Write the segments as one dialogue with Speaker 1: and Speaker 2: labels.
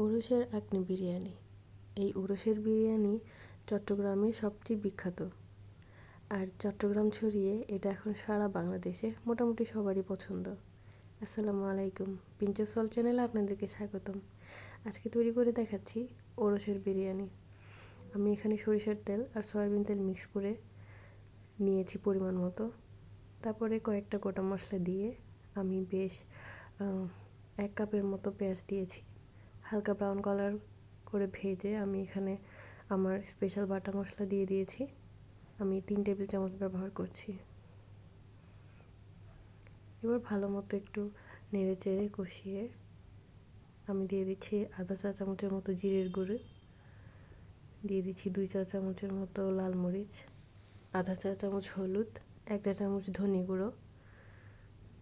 Speaker 1: ওরসের আকনি বিরিয়ানি। এই ওরসের বিরিয়ানি চট্টগ্রামে সবচেয়ে বিখ্যাত। আর চট্টগ্রাম ছড়িয়ে এটা এখন সারা বাংলাদেশে মোটামুটি সবারই পছন্দ। আসসালামু আলাইকুম, পিঞ্চসল চ্যানেলে আপনাদেরকে স্বাগতম। আজকে তৈরি করে দেখাচ্ছি ওরসের বিরিয়ানি। আমি এখানে সরিষার তেল আর সয়াবিন তেল মিক্স করে নিয়েছি পরিমাণ মতো। তারপরে কয়েকটা গোটা মশলা দিয়ে আমি বেশ 1 কাপের মতো পেঁয়াজ দিয়েছি। হালকা ব্রাউন কালার করে ভেজে আমি এখানে আমার স্পেশাল বাটা মশলা দিয়ে দিয়েছি। আমি 3 টেবিল চামচ ব্যবহার করছি। এবার ভালো মতো একটু নেড়ে চেড়ে কষিয়ে আমি দিয়ে দিচ্ছি আধা চা চামচের মতো জিরের গুঁড়ো, দিয়ে দিচ্ছি 2 চা চামচের মতো লাল মরিচ, আধা চা চামচ হলুদ, 1 চা চামচ ধনে গুঁড়ো,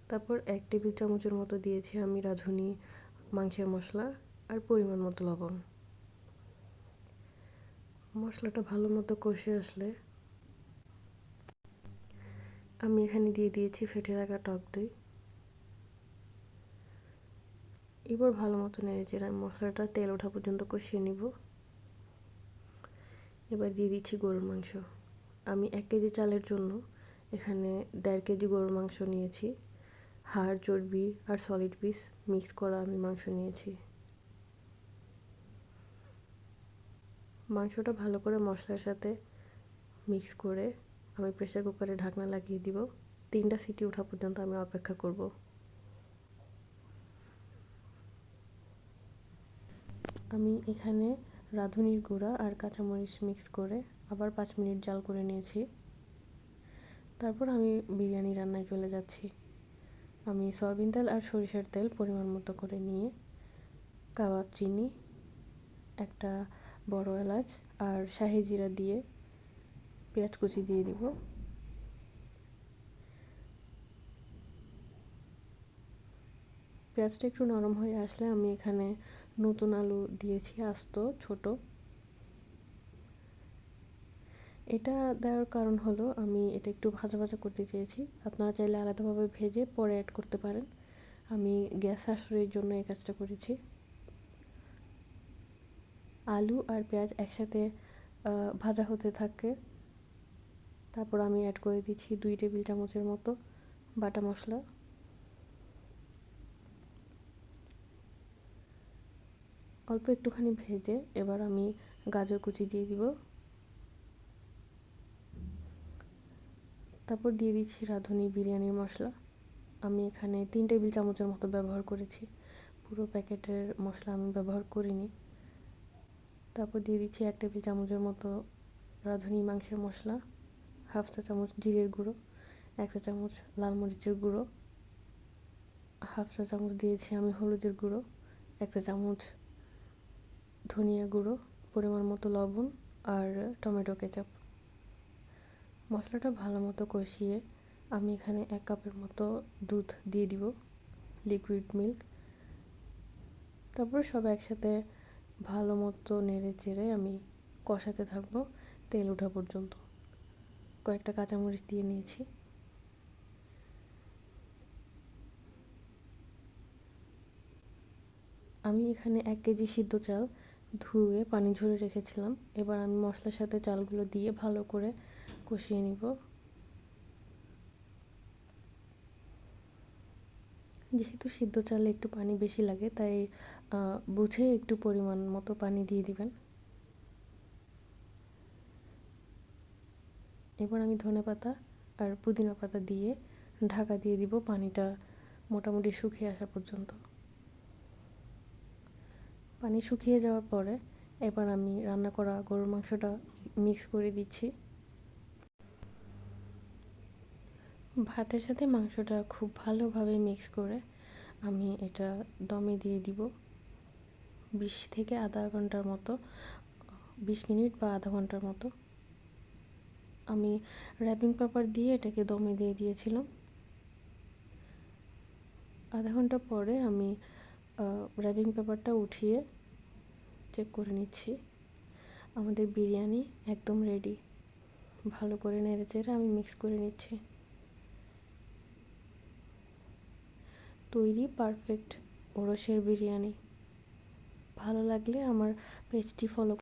Speaker 1: তারপর 1 টেবিল চামচের মতো দিয়েছি আমি রাঁধুনি মাংসের মশলা আর পরিমাণ মতো লবণ। মশলাটা ভালো মতো কষে আসলে আমি এখানে দিয়ে দিয়েছি ফেটে রাখা টক দই। এবার ভালো মতো নেড়েচেড়ে আমি মশলাটা তেল ওঠা পর্যন্ত কষিয়ে নিব। এবার দিয়ে দিচ্ছি গরুর মাংস। আমি 1 কেজি চালের জন্য এখানে 1.5 কেজি গরুর মাংস নিয়েছি। হাড়, চর্বি আর সলিড পিস মিক্স করা আমি মাংস নিয়েছি। মাংসটা ভালো করে মশলার সাথে মিক্স করে আমি প্রেসার কুকারে ঢাকনা লাগিয়ে দিব। 3টা সিটি ওঠা পর্যন্ত আমি অপেক্ষা করব। আমি এখানে রাঁধুনির গুঁড়া আর কাঁচামরিচ মিক্স করে আবার 5 মিনিট জাল করে নিয়েছি। তারপর আমি বিরিয়ানি রান্নায় চলে যাচ্ছি। আমি সয়াবিন তেল আর সরিষার তেল পরিমাণ মতো করে নিয়ে কাবাব চিনি, একটা বড় এলাচ আর শাহি জিরা দিয়ে পেঁয়াজ কুচি দিয়ে দিব। পেঁয়াজটা একটু নরম হয়ে আসলে আমি এখানে নতুন আলু দিয়েছি আস্ত ছোট। এটা দেওয়ার কারণ হলো আমি এটা একটু ভাজা ভাজা করতে চেয়েছি। আপনারা চাইলে আলাদাভাবে ভেজে পরে অ্যাড করতে পারেন। আমি গ্যাস সাশ্রয়ের জন্য এই কাজটা করেছি। আলু আর পেঁয়াজ একসাথে ভাজা হতে থাকে। তারপর আমি অ্যাড করে দিচ্ছি 2 টেবিল চামচের মতো বাটা মশলা। অল্প একটুখানি ভেজে এবার আমি গাজর কুচি দিয়ে দিব। তারপর দিয়ে দিচ্ছি রাঁধুনি বিরিয়ানির মশলা। আমি এখানে 3 টেবিল চামচের মতো ব্যবহার করেছি, পুরো প্যাকেটের মশলা আমি ব্যবহার করিনি। তারপর দিয়ে দিচ্ছি 1 টেবিল চামচের মতো রাঁধুনি মাংসের মশলা, হাফ চা চামচ জিরের গুঁড়ো, 1 চা চামচ লাল মরিচের গুঁড়ো, হাফ চা চামচ দিয়েছি আমি হলুদের গুঁড়ো, 1 চা চামচ ধনিয়া গুঁড়ো, পরিমাণ মতো লবণ আর টমেটো কেচাপ। মশলাটা ভালো মতো কষিয়ে আমি এখানে 1 কাপের মতো দুধ দিয়ে দিব, লিকুইড মিল্ক। তারপর সব একসাথে ভালো মতো নেড়ে চেড়ে আমি কষাতে থাকবো তেল ওঠা পর্যন্ত। কয়েকটা কাঁচামরিচ দিয়ে নিয়েছি। আমি এখানে 1 কেজি সিদ্ধ চাল ধুয়ে পানি ঝরে রেখেছিলাম। এবার আমি মশলার সাথে চালগুলো দিয়ে ভালো করে কষিয়ে নিব। যেহেতু সিদ্ধ চালে একটু পানি বেশি লাগে, তাই বুঝে একটু পরিমাণ মতো পানি দিয়ে দিবেন। এবার আমি ধনেপাতা আর পুদিনা পাতা দিয়ে ঢাকা দিয়ে দিব পানিটা মোটামুটি শুকিয়ে আসা পর্যন্ত। পানি শুকিয়ে যাওয়ার পরে এবার আমি রান্না করা গরুর মাংসটা মিক্স করে দিচ্ছি। ভাতের সাথে মাংসটা খুব ভালোভাবে মিক্স করে আমি এটা দমে দিয়ে দিব 20 থেকে আধা ঘন্টার মতো, 20 মিনিট বা আধা ঘন্টার মতো। আমি র্যাপিং পেপার দিয়ে এটাকে দমে দিয়ে দিয়েছিলাম। আধা ঘন্টা পরে আমি র্যাপিং পেপারটা উঠিয়ে চেক করে নিচ্ছি। আমাদের বিরিয়ানি একদম রেডি। ভালো করে নেড়েচেড়ে আমি মিক্স করে নিচ্ছি। তৈরি পারফেক্ট ওরসের বিরিয়ানি। ভালো লাগলে আমার পেজটি ফলো